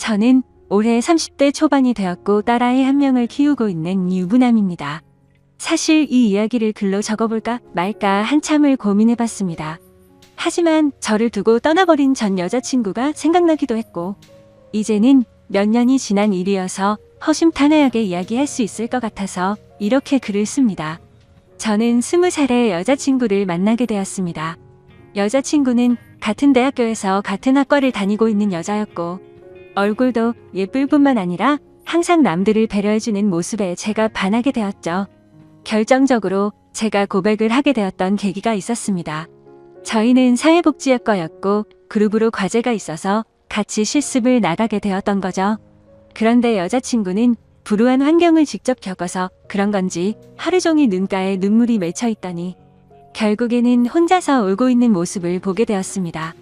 저는 올해 30대 초반이 되었고 딸아이 한 명을 키우고 있는 유부남입니다. 사실 이 이야기를 글로 적어볼까 말까 한참을 고민해봤습니다. 하지만 저를 두고 떠나버린 전 여자친구가 생각나기도 했고 이제는 몇 년이 지난 일이어서 허심탄회하게 이야기할 수 있을 것 같아서 이렇게 글을 씁니다. 저는 20살에 여자친구를 만나게 되었습니다. 여자친구는 같은 대학교에서 같은 학과를 다니고 있는 여자였고 얼굴도 예쁠 뿐만 아니라 항상 남들을 배려해주는 모습에 제가 반하게 되었죠. 결정적으로 제가 고백을 하게 되었던 계기가 있었습니다. 저희는 사회복지학과였고 그룹으로 과제가 있어서 같이 실습을 나가게 되었던 거죠. 그런데 여자친구는 불우한 환경을 직접 겪어서 그런 건지 하루 종일 눈가에 눈물이 맺혀 있더니 결국에는 혼자서 울고 있는 모습을 보게 되었습니다.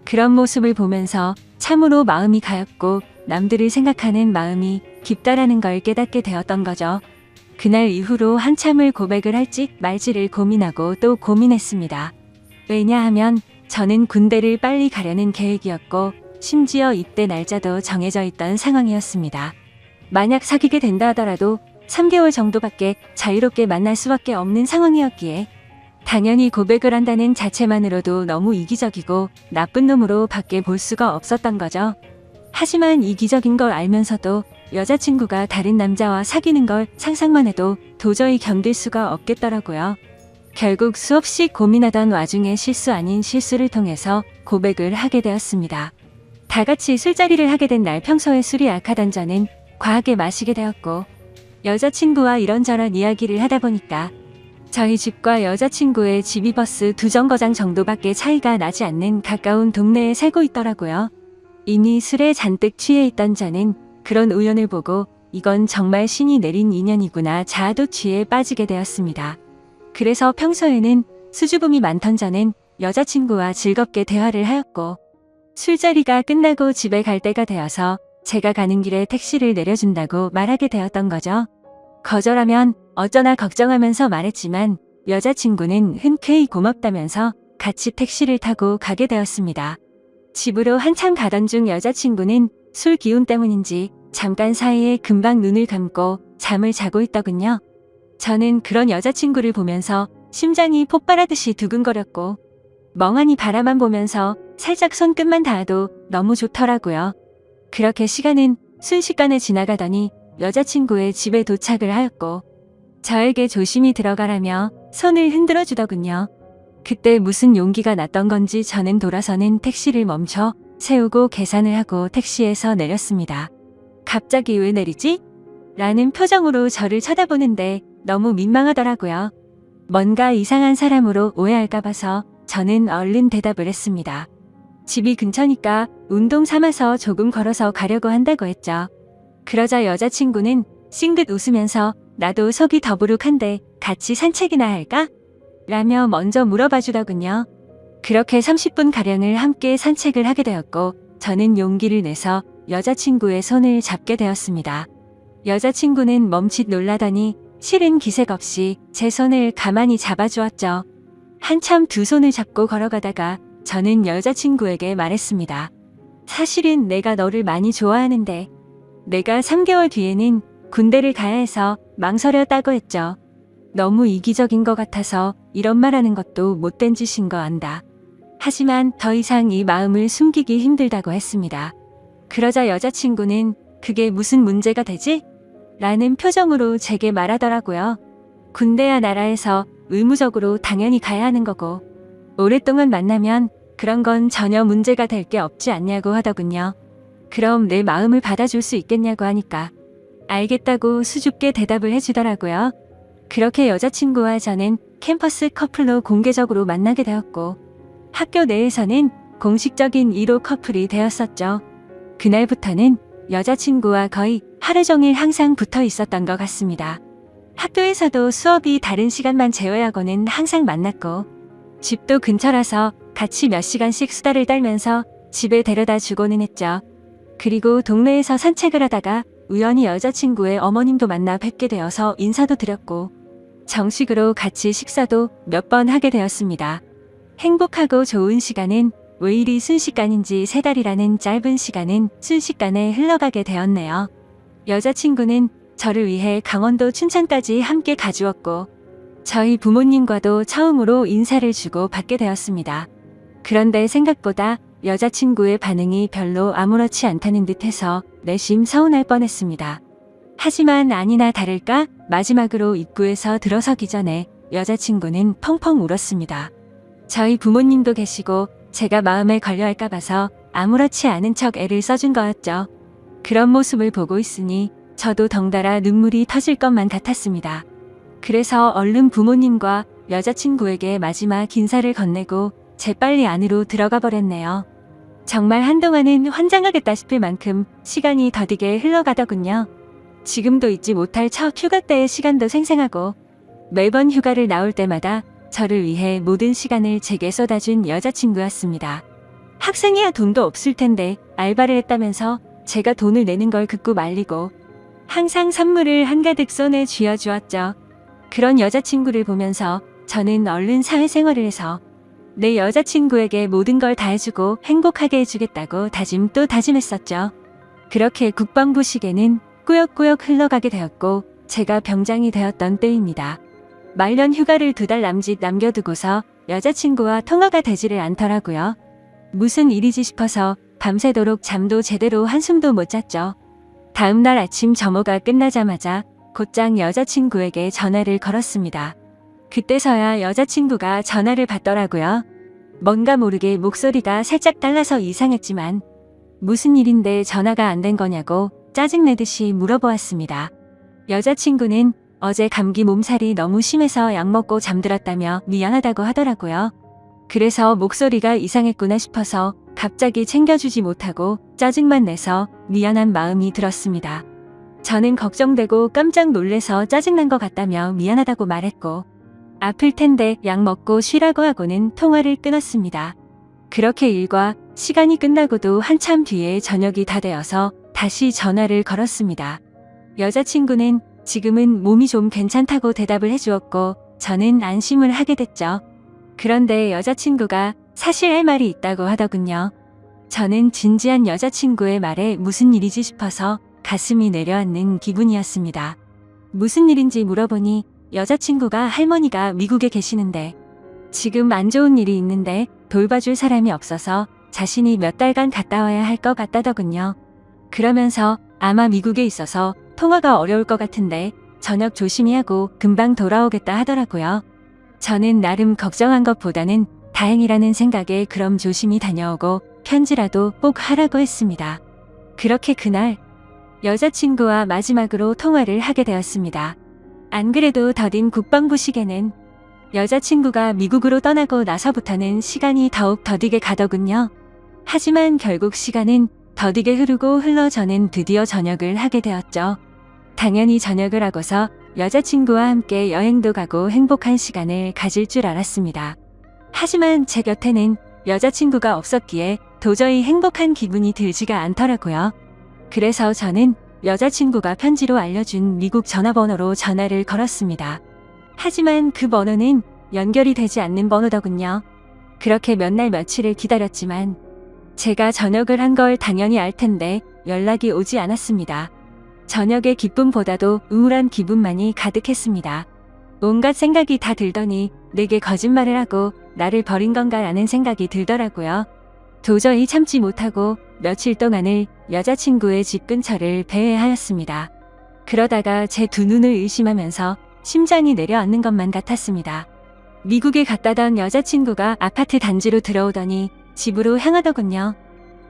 그런 모습을 보면서 참으로 마음이 가엽고 남들을 생각하는 마음이 깊다라는 걸 깨닫게 되었던 거죠. 그날 이후로 한참을 고백을 할지 말지를 고민하고 또 고민했습니다. 왜냐하면 저는 군대를 빨리 가려는 계획이었고 심지어 입대 날짜도 정해져 있던 상황이었습니다. 만약 사귀게 된다 하더라도 3개월 정도밖에 자유롭게 만날 수밖에 없는 상황이었기에 당연히 고백을 한다는 자체만으로도 너무 이기적이고 나쁜 놈으로 밖에 볼 수가 없었던 거죠. 하지만 이기적인 걸 알면서도 여자친구가 다른 남자와 사귀는 걸 상상만 해도 도저히 견딜 수가 없겠더라고요. 결국 수없이 고민하던 와중에 실수 아닌 실수를 통해서 고백을 하게 되었습니다. 다 같이 술자리를 하게 된 날 평소에 술이 약하던 저는 과하게 마시게 되었고 여자친구와 이런저런 이야기를 하다 보니까 저희 집과 여자친구의 집이 버스 2정거장 정도밖에 차이가 나지 않는 가까운 동네에 살고 있더라고요. 이미 술에 잔뜩 취해 있던 저는 그런 우연을 보고 이건 정말 신이 내린 인연이구나 자아도취에 빠지게 되었습니다. 그래서 평소에는 수줍음이 많던 저는 여자친구와 즐겁게 대화를 하였고 술자리가 끝나고 집에 갈 때가 되어서 제가 가는 길에 택시를 내려준다고 말하게 되었던 거죠. 거절하면 어쩌나 걱정하면서 말했지만 여자친구는 흔쾌히 고맙다면서 같이 택시를 타고 가게 되었습니다. 집으로 한참 가던 중 여자친구는 술 기운 때문인지 잠깐 사이에 금방 눈을 감고 잠을 자고 있더군요. 저는 그런 여자친구를 보면서 심장이 폭발하듯이 두근거렸고 멍하니 바라만 보면서 살짝 손끝만 닿아도 너무 좋더라고요. 그렇게 시간은 순식간에 지나가더니 여자친구의 집에 도착을 하였고 저에게 조심히 들어가라며 손을 흔들어 주더군요. 그때 무슨 용기가 났던 건지 저는 돌아서는 택시를 멈춰 세우고 계산을 하고 택시에서 내렸습니다. 갑자기 왜 내리지? 라는 표정으로 저를 쳐다보는데 너무 민망하더라고요. 뭔가 이상한 사람으로 오해할까 봐서 저는 얼른 대답을 했습니다. 집이 근처니까 운동 삼아서 조금 걸어서 가려고 한다고 했죠. 그러자 여자친구는 싱긋 웃으면서 나도 속이 더부룩한데 같이 산책이나 할까? 라며 먼저 물어봐 주더군요. 그렇게 30분가량을 함께 산책을 하게 되었고 저는 용기를 내서 여자친구의 손을 잡게 되었습니다. 여자친구는 멈칫 놀라더니 싫은 기색 없이 제 손을 가만히 잡아주었죠. 한참 두 손을 잡고 걸어가다가 저는 여자친구에게 말했습니다. 사실은 내가 너를 많이 좋아하는데 내가 3개월 뒤에는 군대를 가야 해서 망설였다고 했죠. 너무 이기적인 것 같아서 이런 말하는 것도 못된 짓인 거 안다. 하지만 더 이상 이 마음을 숨기기 힘들다고 했습니다. 그러자 여자친구는 그게 무슨 문제가 되지? 라는 표정으로 제게 말하더라고요. 군대야 나라에서 의무적으로 당연히 가야 하는 거고 오랫동안 만나면 그런 건 전혀 문제가 될 게 없지 않냐고 하더군요. 그럼 내 마음을 받아줄 수 있겠냐고 하니까 알겠다고 수줍게 대답을 해주더라고요. 그렇게 여자친구와 저는 캠퍼스 커플로 공개적으로 만나게 되었고 학교 내에서는 공식적인 1호 커플이 되었었죠. 그날부터는 여자친구와 거의 하루 종일 항상 붙어 있었던 것 같습니다. 학교에서도 수업이 다른 시간만 제외하고는 항상 만났고 집도 근처라서 같이 몇 시간씩 수다를 떨면서 집에 데려다 주고는 했죠. 그리고 동네에서 산책을 하다가 우연히 여자친구의 어머님도 만나 뵙게 되어서 인사도 드렸고 정식으로 같이 식사도 몇 번 하게 되었습니다. 행복하고 좋은 시간은 왜 이리 순식간인지 3달이라는 짧은 시간은 순식간에 흘러가게 되었네요. 여자친구는 저를 위해 강원도 춘천까지 함께 가주었고 저희 부모님과도 처음으로 인사를 주고 받게 되었습니다. 그런데 생각보다 여자친구의 반응이 별로 아무렇지 않다는 듯해서 내심 서운할 뻔했습니다. 하지만 아니나 다를까 마지막으로 입구에서 들어서기 전에 여자친구는 펑펑 울었습니다. 저희 부모님도 계시고 제가 마음에 걸려할까 봐서 아무렇지 않은 척 애를 써준 거였죠. 그런 모습을 보고 있으니 저도 덩달아 눈물이 터질 것만 같았습니다. 그래서 얼른 부모님과 여자친구에게 마지막 인사를 건네고 재빨리 안으로 들어가 버렸네요. 정말 한동안은 환장하겠다 싶을 만큼 시간이 더디게 흘러가더군요. 지금도 잊지 못할 첫 휴가 때의 시간도 생생하고 매번 휴가를 나올 때마다 저를 위해 모든 시간을 제게 쏟아준 여자친구였습니다. 학생이야 돈도 없을 텐데 알바를 했다면서 제가 돈을 내는 걸 듣고 말리고 항상 선물을 한가득 손에 쥐어주었죠. 그런 여자친구를 보면서 저는 얼른 사회생활을 해서 내 여자친구에게 모든 걸 다 해주고 행복하게 해주겠다고 다짐 또 다짐했었죠. 그렇게 국방부 시계는 꾸역꾸역 흘러가게 되었고 제가 병장이 되었던 때입니다. 말년 휴가를 2달 남짓 남겨두고서 여자친구와 통화가 되지를 않더라고요. 무슨 일이지 싶어서 밤새도록 잠도 제대로 한숨도 못 잤죠. 다음날 아침 점호가 끝나자마자 곧장 여자친구에게 전화를 걸었습니다. 그때서야 여자친구가 전화를 받더라고요. 뭔가 모르게 목소리가 살짝 달라서 이상했지만 무슨 일인데 전화가 안 된 거냐고 짜증내듯이 물어보았습니다. 여자친구는 어제 감기 몸살이 너무 심해서 약 먹고 잠들었다며 미안하다고 하더라고요. 그래서 목소리가 이상했구나 싶어서 갑자기 챙겨주지 못하고 짜증만 내서 미안한 마음이 들었습니다. 저는 걱정되고 깜짝 놀래서 짜증난 것 같다며 미안하다고 말했고 아플 텐데 약 먹고 쉬라고 하고는 통화를 끊었습니다. 그렇게 일과 시간이 끝나고도 한참 뒤에 저녁이 다 되어서 다시 전화를 걸었습니다. 여자친구는 지금은 몸이 좀 괜찮다고 대답을 해주었고 저는 안심을 하게 됐죠. 그런데 여자친구가 사실 할 말이 있다고 하더군요. 저는 진지한 여자친구의 말에 무슨 일이지 싶어서 가슴이 내려앉는 기분이었습니다. 무슨 일인지 물어보니 여자친구가 할머니가 미국에 계시는데 지금 안 좋은 일이 있는데 돌봐줄 사람이 없어서 자신이 몇 달간 갔다 와야 할 것 같다더군요. 그러면서 아마 미국에 있어서 통화가 어려울 것 같은데 저녁 조심히 하고 금방 돌아오겠다 하더라고요. 저는 나름 걱정한 것보다는 다행이라는 생각에 그럼 조심히 다녀오고 편지라도 꼭 하라고 했습니다. 그렇게 그날 여자친구와 마지막으로 통화를 하게 되었습니다. 안 그래도 더딘 국방부 시계는 여자친구가 미국으로 떠나고 나서부터는 시간이 더욱 더디게 가더군요. 하지만 결국 시간은 더디게 흐르고 흘러 저는 드디어 전역을 하게 되었죠. 당연히 전역을 하고서 여자친구와 함께 여행도 가고 행복한 시간을 가질 줄 알았습니다. 하지만 제 곁에는 여자친구가 없었기에 도저히 행복한 기분이 들지가 않더라고요. 그래서 저는 여자친구가 편지로 알려준 미국 전화번호로 전화를 걸었습니다. 하지만 그 번호는 연결이 되지 않는 번호더군요. 그렇게 몇 날 며칠을 기다렸지만 제가 전역을 한 걸 당연히 알 텐데 연락이 오지 않았습니다. 저녁의 기쁨보다도 우울한 기분만이 가득했습니다. 온갖 생각이 다 들더니 내게 거짓말을 하고 나를 버린 건가라는 생각이 들더라고요. 도저히 참지 못하고 며칠 동안을 여자친구의 집 근처를 배회하였습니다. 그러다가 제 두 눈을 의심하면서 심장이 내려앉는 것만 같았습니다. 미국에 갔다던 여자친구가 아파트 단지로 들어오더니 집으로 향하더군요.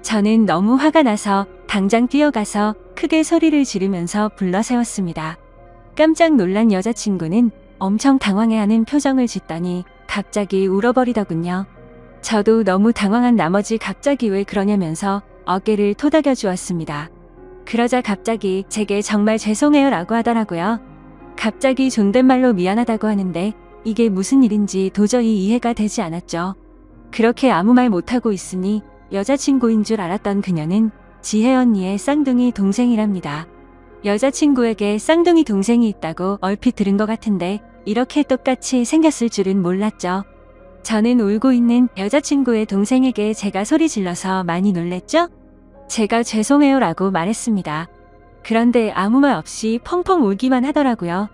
저는 너무 화가 나서 당장 뛰어가서 크게 소리를 지르면서 불러세웠습니다. 깜짝 놀란 여자친구는 엄청 당황해하는 표정을 짓더니 갑자기 울어버리더군요. 저도 너무 당황한 나머지 갑자기 왜 그러냐면서 어깨를 토닥여 주었습니다. 그러자 갑자기 제게 정말 죄송해요 라고 하더라고요. 갑자기 존댓말로 미안하다고 하는데 이게 무슨 일인지 도저히 이해가 되지 않았죠. 그렇게 아무 말 못하고 있으니 여자친구인 줄 알았던 그녀는 지혜 언니의 쌍둥이 동생이랍니다. 여자친구에게 쌍둥이 동생이 있다고 얼핏 들은 것 같은데 이렇게 똑같이 생겼을 줄은 몰랐죠. 저는 울고 있는 여자친구의 동생에게 제가 소리 질러서 많이 놀랬죠? 제가 죄송해요라고 말했습니다. 그런데 아무 말 없이 펑펑 울기만 하더라고요.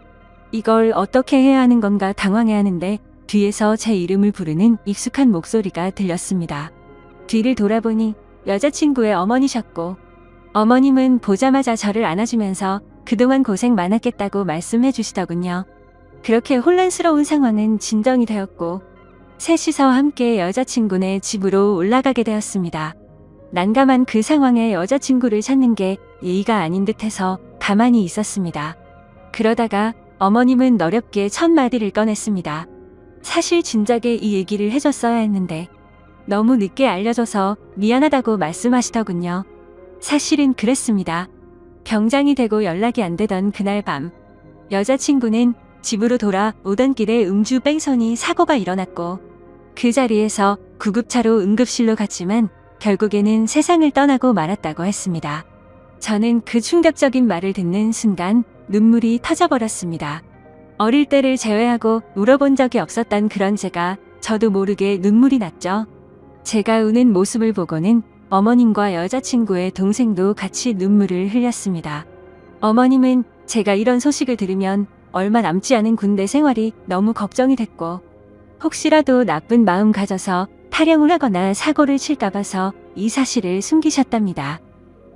이걸 어떻게 해야 하는 건가 당황해하는데 뒤에서 제 이름을 부르는 익숙한 목소리가 들렸습니다. 뒤를 돌아보니 여자친구의 어머니셨고, 어머님은 보자마자 저를 안아주면서 그동안 고생 많았겠다고 말씀해 주시더군요. 그렇게 혼란스러운 상황은 진정이 되었고 셋이서 함께 여자친구네 집으로 올라가게 되었습니다. 난감한 그 상황에 여자친구를 찾는 게 예의가 아닌 듯해서 가만히 있었습니다. 그러다가 어머님은 너렵게 첫 마디를 꺼냈습니다. 사실 진작에 이 얘기를 해줬어야 했는데 너무 늦게 알려줘서 미안하다고 말씀하시더군요. 사실은 그랬습니다. 병장이 되고 연락이 안 되던 그날 밤, 여자친구는 집으로 돌아오던 길에 음주 뺑소니 사고가 일어났고 그 자리에서 구급차로 응급실로 갔지만 결국에는 세상을 떠나고 말았다고 했습니다. 저는 그 충격적인 말을 듣는 순간 눈물이 터져버렸습니다. 어릴 때를 제외하고 울어본 적이 없었던 그런 제가 저도 모르게 눈물이 났죠. 제가 우는 모습을 보고는 어머님과 여자친구의 동생도 같이 눈물을 흘렸습니다. 어머님은 제가 이런 소식을 들으면 얼마 남지 않은 군대 생활이 너무 걱정이 됐고 혹시라도 나쁜 마음 가져서 탈영을 하거나 사고를 칠까 봐서 이 사실을 숨기셨답니다.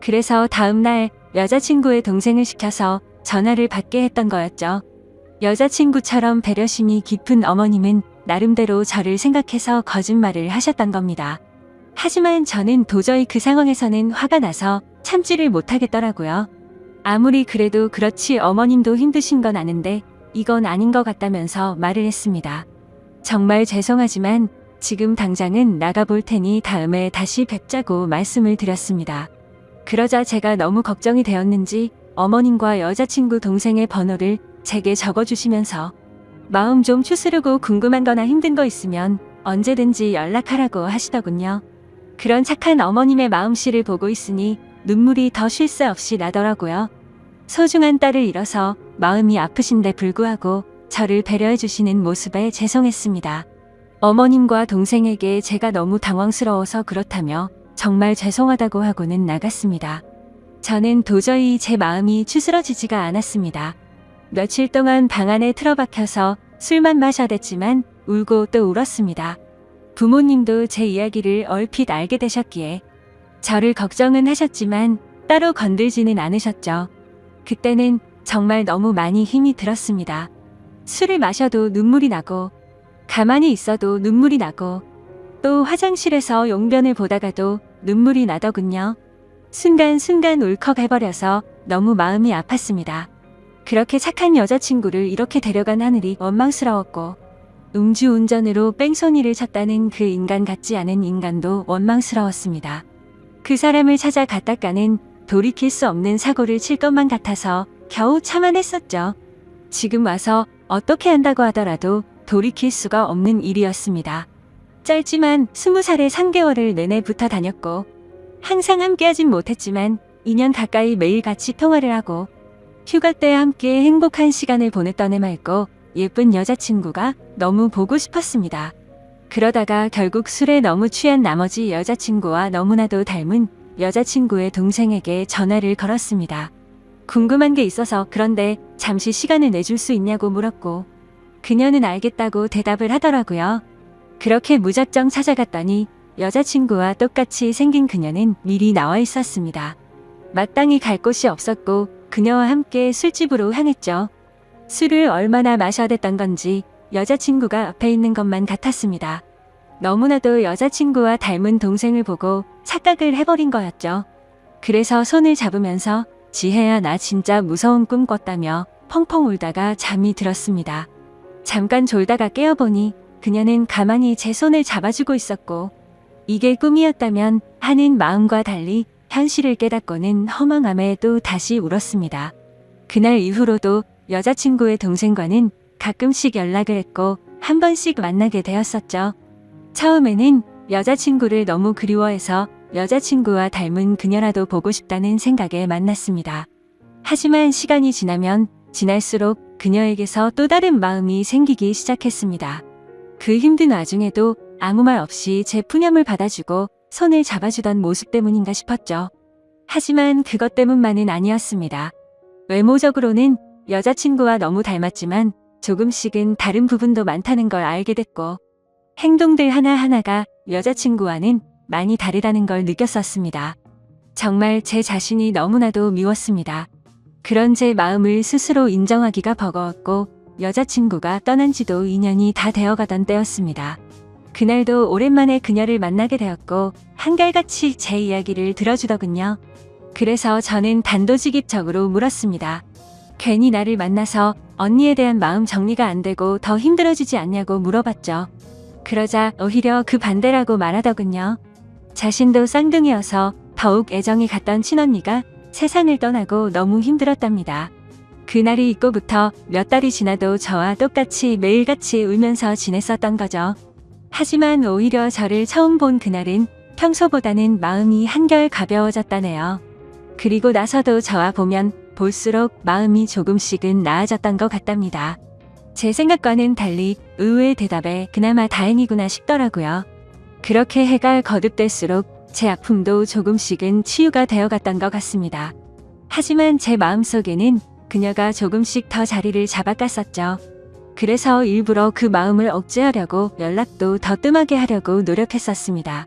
그래서 다음 날 여자친구의 동생을 시켜서 전화를 받게 했던 거였죠. 여자친구처럼 배려심이 깊은 어머님은 나름대로 저를 생각해서 거짓말을 하셨던 겁니다. 하지만 저는 도저히 그 상황에서는 화가 나서 참지를 못하겠더라고요. 아무리 그래도 그렇지 어머님도 힘드신 건 아는데 이건 아닌 것 같다면서 말을 했습니다. 정말 죄송하지만 지금 당장은 나가볼 테니 다음에 다시 뵙자고 말씀을 드렸습니다. 그러자 제가 너무 걱정이 되었는지 어머님과 여자친구 동생의 번호를 제게 적어주시면서 마음 좀 추스르고 궁금한 거나 힘든 거 있으면 언제든지 연락하라고 하시더군요. 그런 착한 어머님의 마음씨를 보고 있으니 눈물이 더 쉴 새 없이 나더라고요. 소중한 딸을 잃어서 마음이 아프신데 불구하고 저를 배려해 주시는 모습에 죄송했습니다. 어머님과 동생에게 제가 너무 당황스러워서 그렇다며 정말 죄송하다고 하고는 나갔습니다. 저는 도저히 제 마음이 추스러지지가 않았습니다. 며칠 동안 방 안에 틀어박혀서 술만 마셔댔지만 울고 또 울었습니다. 부모님도 제 이야기를 얼핏 알게 되셨기에 저를 걱정은 하셨지만 따로 건들지는 않으셨죠. 그때는 정말 너무 많이 힘이 들었습니다. 술을 마셔도 눈물이 나고 가만히 있어도 눈물이 나고 또 화장실에서 용변을 보다가도 눈물이 나더군요. 순간순간 울컥해버려서 너무 마음이 아팠습니다. 그렇게 착한 여자친구를 이렇게 데려간 하늘이 원망스러웠고 음주운전으로 뺑소니를 쳤다는 그 인간 같지 않은 인간도 원망스러웠습니다. 그 사람을 찾아 갔다가는 돌이킬 수 없는 사고를 칠 것만 같아서 겨우 참아냈었죠. 지금 와서 어떻게 한다고 하더라도 돌이킬 수가 없는 일이었습니다. 짧지만 20살의 3개월을 내내 붙어 다녔고 항상 함께하진 못했지만 2년 가까이 매일 같이 통화를 하고 휴가 때 함께 행복한 시간을 보냈던 해맑고 예쁜 여자친구가 너무 보고 싶었습니다. 그러다가 결국 술에 너무 취한 나머지 여자친구와 너무나도 닮은 여자친구의 동생에게 전화를 걸었습니다. 궁금한 게 있어서 그런데 잠시 시간을 내줄 수 있냐고 물었고 그녀는 알겠다고 대답을 하더라고요. 그렇게 무작정 찾아갔더니 여자친구와 똑같이 생긴 그녀는 미리 나와 있었습니다. 마땅히 갈 곳이 없었고 그녀와 함께 술집으로 향했죠. 술을 얼마나 마셔댔던 건지 여자친구가 앞에 있는 것만 같았습니다. 너무나도 여자친구와 닮은 동생을 보고 착각을 해버린 거였죠. 그래서 손을 잡으면서 지혜야 나 진짜 무서운 꿈 꿨다며 펑펑 울다가 잠이 들었습니다. 잠깐 졸다가 깨어보니 그녀는 가만히 제 손을 잡아주고 있었고 이게 꿈이었다면 하는 마음과 달리 현실을 깨닫고는 허망함에 또 다시 울었습니다. 그날 이후로도 여자친구의 동생과는 가끔씩 연락을 했고 한 번씩 만나게 되었었죠. 처음에는 여자친구를 너무 그리워해서 여자친구와 닮은 그녀라도 보고 싶다는 생각에 만났습니다. 하지만 시간이 지나면 지날수록 그녀에게서 또 다른 마음이 생기기 시작했습니다. 그 힘든 와중에도 아무 말 없이 제 푸념을 받아주고 손을 잡아주던 모습 때문인가 싶었죠. 하지만 그것 때문만은 아니었습니다. 외모적으로는 여자친구와 너무 닮았지만 조금씩은 다른 부분도 많다는 걸 알게 됐고 행동들 하나하나가 여자친구와는 많이 다르다는 걸 느꼈었습니다. 정말 제 자신이 너무나도 미웠습니다. 그런 제 마음을 스스로 인정하기가 버거웠고 여자친구가 떠난 지도 2년이 다 되어가던 때였습니다. 그날도 오랜만에 그녀를 만나게 되었고 한결같이 제 이야기를 들어주더군요. 그래서 저는 단도직입적으로 물었습니다. 괜히 나를 만나서 언니에 대한 마음 정리가 안 되고 더 힘들어지지 않냐고 물어봤죠. 그러자 오히려 그 반대라고 말하더군요. 자신도 쌍둥이여서 더욱 애정이 갔던 친언니가 세상을 떠나고 너무 힘들었답니다. 그날이 있고부터 몇 달이 지나도 저와 똑같이 매일같이 울면서 지냈었던 거죠. 하지만 오히려 저를 처음 본 그날은 평소보다는 마음이 한결 가벼워졌다네요. 그리고 나서도 저와 보면 볼수록 마음이 조금씩은 나아졌던 것 같답니다. 제 생각과는 달리 의외의 대답에 그나마 다행이구나 싶더라고요. 그렇게 해가 거듭될수록 제 아픔도 조금씩은 치유가 되어갔던 것 같습니다. 하지만 제 마음속에는 그녀가 조금씩 더 자리를 잡아갔었죠. 그래서 일부러 그 마음을 억제하려고 연락도 더 뜸하게 하려고 노력했었습니다.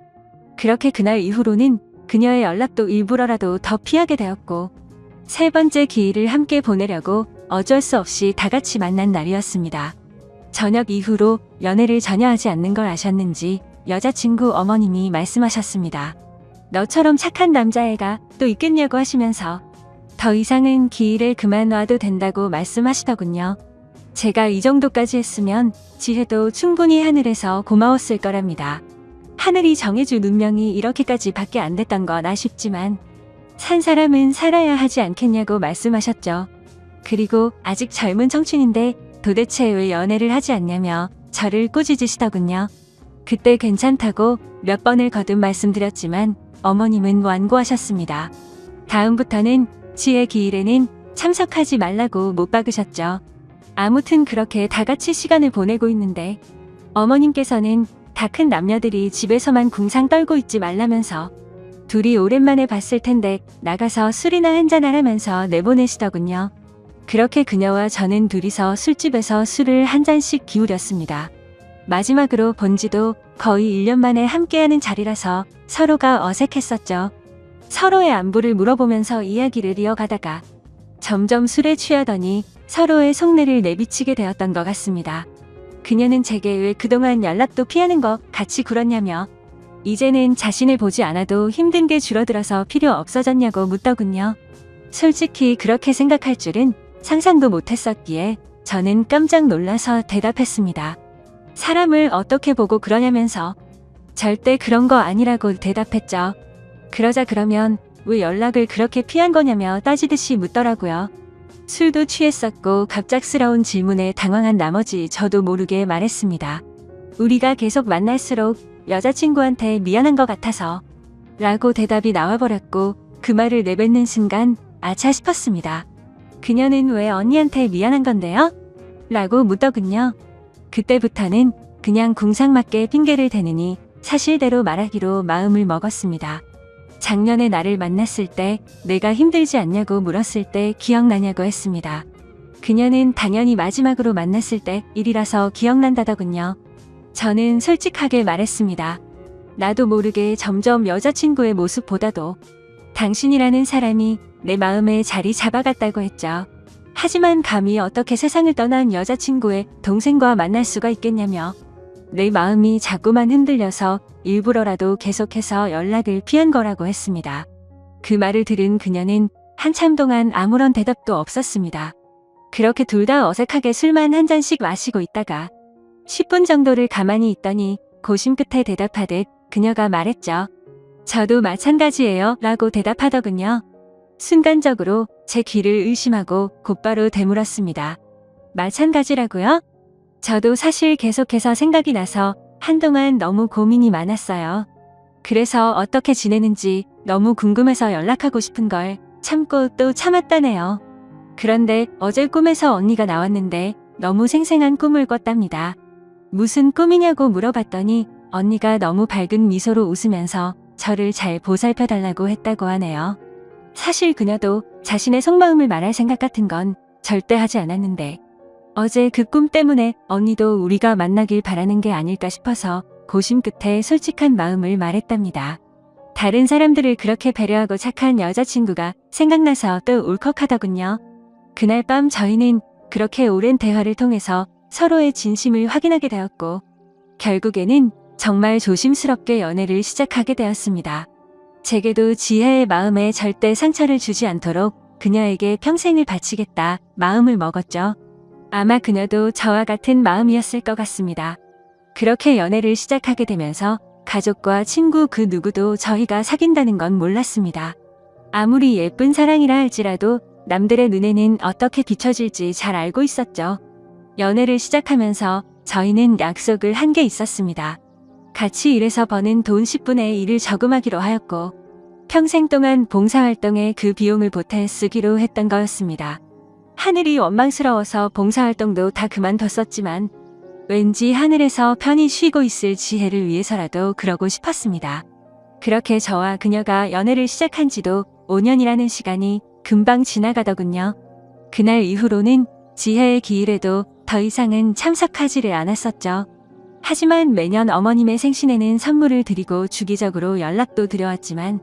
그렇게 그날 이후로는 그녀의 연락도 일부러라도 더 피하게 되었고 세 번째 기일을 함께 보내려고 어쩔 수 없이 다 같이 만난 날이었습니다. 저녁 이후로 연애를 전혀 하지 않는 걸 아셨는지 여자친구 어머님이 말씀하셨습니다. 너처럼 착한 남자애가 또 있겠냐고 하시면서 더 이상은 기일에 그만 놔도 된다고 말씀하시더군요. 제가 이 정도까지 했으면 지혜도 충분히 하늘에서 고마웠을 거랍니다. 하늘이 정해준 운명이 이렇게까지 밖에 안 됐던 건 아쉽지만 산 사람은 살아야 하지 않겠냐고 말씀하셨죠. 그리고 아직 젊은 청춘인데 도대체 왜 연애를 하지 않냐며 저를 꾸짖으시더군요. 그때 괜찮다고 몇 번을 거듭 말씀드렸지만 어머님은 완고하셨습니다. 다음부터는 지혜 기일에는 참석하지 말라고 못 박으셨죠. 아무튼 그렇게 다 같이 시간을 보내고 있는데 어머님께서는 다 큰 남녀들이 집에서만 궁상 떨고 있지 말라면서 둘이 오랜만에 봤을 텐데 나가서 술이나 한잔하라면서 내보내시더군요. 그렇게 그녀와 저는 둘이서 술집에서 술을 한 잔씩 기울였습니다. 마지막으로 본 지도 거의 1년 만에 함께하는 자리라서 서로가 어색했었죠. 서로의 안부를 물어보면서 이야기를 이어가다가 점점 술에 취하더니 서로의 속내를 내비치게 되었던 것 같습니다. 그녀는 제게 왜 그동안 연락도 피하는 거 같이 굴었냐며 이제는 자신을 보지 않아도 힘든 게 줄어들어서 필요 없어졌냐고 묻더군요. 솔직히 그렇게 생각할 줄은 상상도 못했었기에 저는 깜짝 놀라서 대답했습니다. 사람을 어떻게 보고 그러냐면서 절대 그런 거 아니라고 대답했죠. 그러자 그러면 왜 연락을 그렇게 피한 거냐며 따지듯이 묻더라고요. 술도 취했었고 갑작스러운 질문에 당황한 나머지 저도 모르게 말했습니다. 우리가 계속 만날수록 여자친구한테 미안한 것 같아서 라고 대답이 나와버렸고 그 말을 내뱉는 순간 아차 싶었습니다. 그녀는 왜 언니한테 미안한 건데요? 라고 묻더군요. 그때부터는 그냥 궁상맞게 핑계를 대느니 사실대로 말하기로 마음을 먹었습니다. 작년에 나를 만났을 때 내가 힘들지 않냐고 물었을 때 기억나냐고 했습니다. 그녀는 당연히 마지막으로 만났을 때 일이라서 기억난다더군요. 저는 솔직하게 말했습니다. 나도 모르게 점점 여자친구의 모습보다도 당신이라는 사람이 내 마음에 자리 잡아갔다고 했죠. 하지만 감히 어떻게 세상을 떠난 여자친구의 동생과 만날 수가 있겠냐며 내 마음이 자꾸만 흔들려서 일부러라도 계속해서 연락을 피한 거라고 했습니다. 그 말을 들은 그녀는 한참 동안 아무런 대답도 없었습니다. 그렇게 둘 다 어색하게 술만 한 잔씩 마시고 있다가 10분 정도를 가만히 있더니 고심 끝에 대답하듯 그녀가 말했죠. 저도 마찬가지예요 라고 대답하더군요. 순간적으로 제 귀를 의심하고 곧바로 되물었습니다. 마찬가지라고요? 저도 사실 계속해서 생각이 나서 한동안 너무 고민이 많았어요. 그래서 어떻게 지내는지 너무 궁금해서 연락하고 싶은 걸 참고 또 참았다네요. 그런데 어제 꿈에서 언니가 나왔는데 너무 생생한 꿈을 꿨답니다. 무슨 꿈이냐고 물어봤더니 언니가 너무 밝은 미소로 웃으면서 저를 잘 보살펴달라고 했다고 하네요. 사실 그녀도 자신의 속마음을 말할 생각 같은 건 절대 하지 않았는데 어제 그 꿈 때문에 언니도 우리가 만나길 바라는 게 아닐까 싶어서 고심 끝에 솔직한 마음을 말했답니다. 다른 사람들을 그렇게 배려하고 착한 여자친구가 생각나서 또 울컥하더군요. 그날 밤 저희는 그렇게 오랜 대화를 통해서 서로의 진심을 확인하게 되었고 결국에는 정말 조심스럽게 연애를 시작하게 되었습니다. 제게도 지혜의 마음에 절대 상처를 주지 않도록 그녀에게 평생을 바치겠다 마음을 먹었죠. 아마 그녀도 저와 같은 마음이었을 것 같습니다. 그렇게 연애를 시작하게 되면서 가족과 친구 그 누구도 저희가 사귄다는 건 몰랐습니다. 아무리 예쁜 사랑이라 할지라도 남들의 눈에는 어떻게 비춰질지 잘 알고 있었죠. 연애를 시작하면서 저희는 약속을 한 게 있었습니다. 같이 일해서 버는 돈 10분의 1을 저금하기로 하였고 평생 동안 봉사활동에 그 비용을 보태 쓰기로 했던 거였습니다. 하늘이 원망스러워서 봉사활동도 다 그만뒀었지만 왠지 하늘에서 편히 쉬고 있을 지혜를 위해서라도 그러고 싶었습니다. 그렇게 저와 그녀가 연애를 시작한 지도 5년이라는 시간이 금방 지나가더군요. 그날 이후로는 지혜의 기일에도 더 이상은 참석하지를 않았었죠. 하지만 매년 어머님의 생신에는 선물을 드리고 주기적으로 연락도 드려왔지만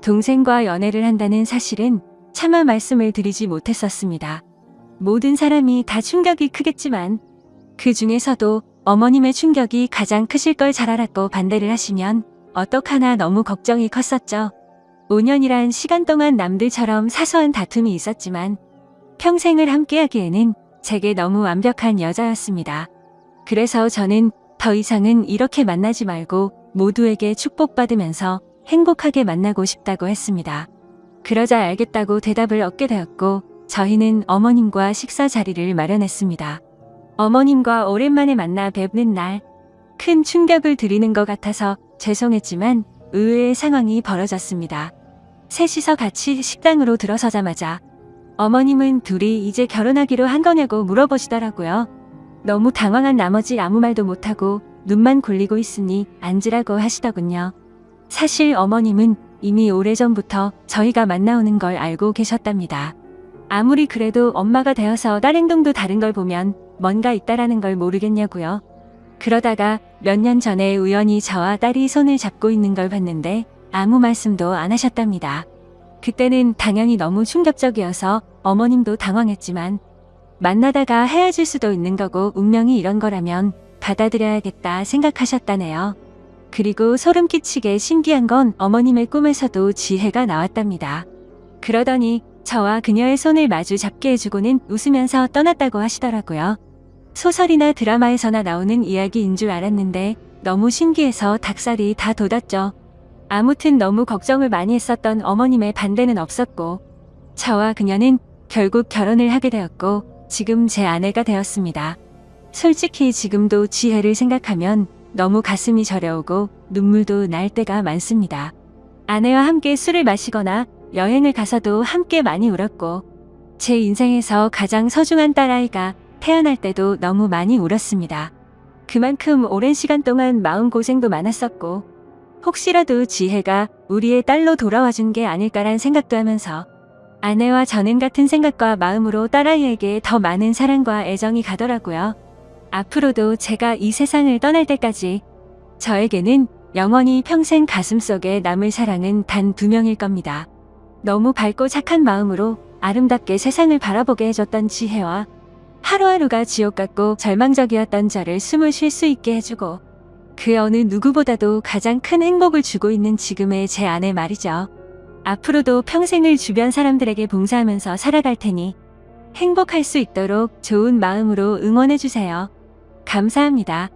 동생과 연애를 한다는 사실은 차마 말씀을 드리지 못했었습니다. 모든 사람이 다 충격이 크겠지만 그 중에서도 어머님의 충격이 가장 크실 걸 잘 알았고 반대를 하시면 어떡하나 너무 걱정이 컸었죠. 5년이란 시간 동안 남들처럼 사소한 다툼이 있었지만 평생을 함께하기에는 제게 너무 완벽한 여자였습니다. 그래서 저는 더 이상은 이렇게 만나지 말고 모두에게 축복받으면서 행복하게 만나고 싶다고 했습니다. 그러자 알겠다고 대답을 얻게 되었고 저희는 어머님과 식사 자리를 마련했습니다. 어머님과 오랜만에 만나 뵙는 날, 큰 충격을 드리는 것 같아서 죄송했지만 의외의 상황이 벌어졌습니다. 셋이서 같이 식당으로 들어서자마자 어머님은 둘이 이제 결혼하기로 한 거냐고 물어보시더라고요. 너무 당황한 나머지 아무 말도 못하고 눈만 굴리고 있으니 앉으라고 하시더군요. 사실 어머님은 이미 오래전부터 저희가 만나오는 걸 알고 계셨답니다. 아무리 그래도 엄마가 되어서 딸 행동도 다른 걸 보면 뭔가 있다라는 걸 모르겠냐고요. 그러다가 몇 년 전에 우연히 저와 딸이 손을 잡고 있는 걸 봤는데 아무 말씀도 안 하셨답니다. 그때는 당연히 너무 충격적이어서 어머님도 당황했지만 만나다가 헤어질 수도 있는 거고 운명이 이런 거라면 받아들여야겠다 생각하셨다네요. 그리고 소름 끼치게 신기한 건 어머님의 꿈에서도 지혜가 나왔답니다. 그러더니 저와 그녀의 손을 마주 잡게 해주고는 웃으면서 떠났다고 하시더라고요. 소설이나 드라마에서나 나오는 이야기인 줄 알았는데 너무 신기해서 닭살이 다 돋았죠. 아무튼 너무 걱정을 많이 했었던 어머님의 반대는 없었고 저와 그녀는 결국 결혼을 하게 되었고 지금 제 아내가 되었습니다. 솔직히 지금도 지혜를 생각하면 너무 가슴이 저려오고 눈물도 날 때가 많습니다. 아내와 함께 술을 마시거나 여행을 가서도 함께 많이 울었고 제 인생에서 가장 소중한 딸아이가 태어날 때도 너무 많이 울었습니다. 그만큼 오랜 시간 동안 마음고생도 많았었고 혹시라도 지혜가 우리의 딸로 돌아와 준 게 아닐까란 생각도 하면서 아내와 저는 같은 생각과 마음으로 딸아이에게 더 많은 사랑과 애정이 가더라고요. 앞으로도 제가 이 세상을 떠날 때까지 저에게는 영원히 평생 가슴속에 남을 사랑은 단 2명일 겁니다. 너무 밝고 착한 마음으로 아름답게 세상을 바라보게 해줬던 지혜와 하루하루가 지옥 같고 절망적이었던 저를 숨을 쉴 수 있게 해주고 그 어느 누구보다도 가장 큰 행복을 주고 있는 지금의 제 아내 말이죠. 앞으로도 평생을 주변 사람들에게 봉사하면서 살아갈 테니 행복할 수 있도록 좋은 마음으로 응원해주세요. 감사합니다.